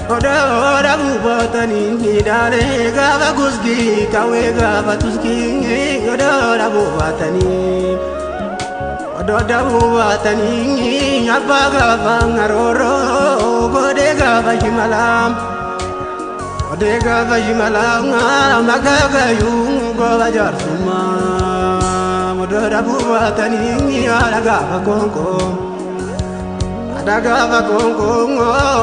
Modora bubatani dale gava gusgi kawe gava tuski modora bubatani abba gava ngaroro gode gava himalam magaga yung gova jarsuma modora bubatani ala gava konko Dagava kongo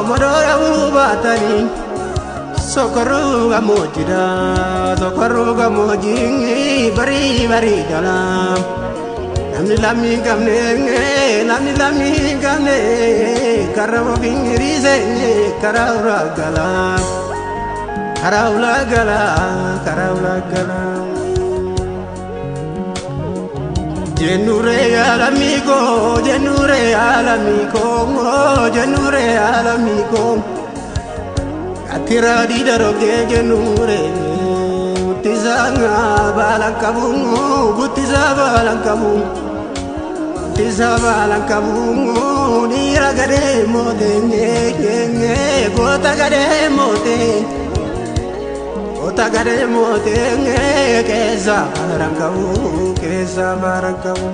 modora bubatani sokoruga mojingi bari dalam lami gamne karavo bingrize karawla gala Jenure alamigo Atira di daroge jenure Tizanga balangkamu Nira gade mote Gota gade mote Kesa barangkamu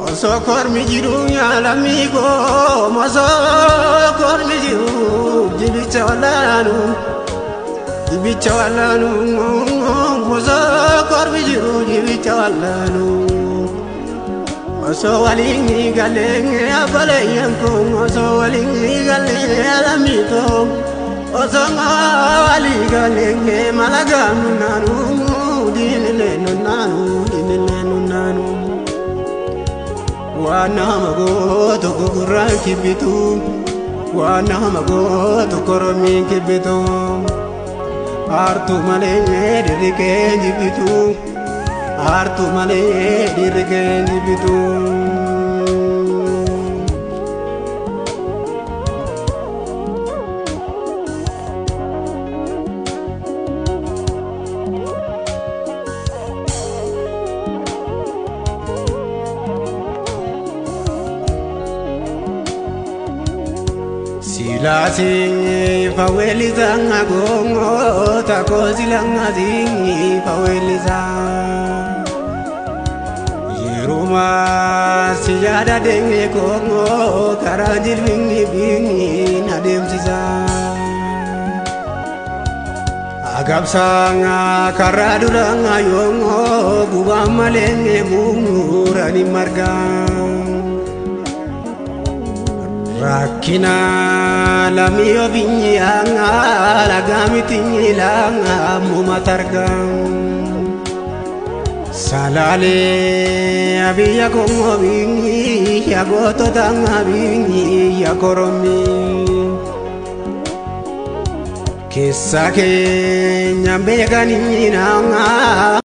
Osokor mijiru alamigo Mosokor mijiru Jibichawalanu Mosokor mijiru Jibichawalanu Oso walingi galenge abale yanko Oso walingi galenge alamito Oso wali galenge malagamu nanu Dinile nunanu Wana magoto kukura kibitu Wana magoto koromi kibitu Artu male dirike jibitu Artu male dirike jibitu Silasi faweliza ngagongo tako silanga zingi faweliza Yeruma siyada denge kongo karajil bingi nadem sisa Agap sanga karaduranga yongo buba malenge murani marga Rakina lamio binyanga lagami tinyilanga mumatargang Salale abiya kongo bingi yagoto tanga bingi yakoromi Kisake nyambega ninanga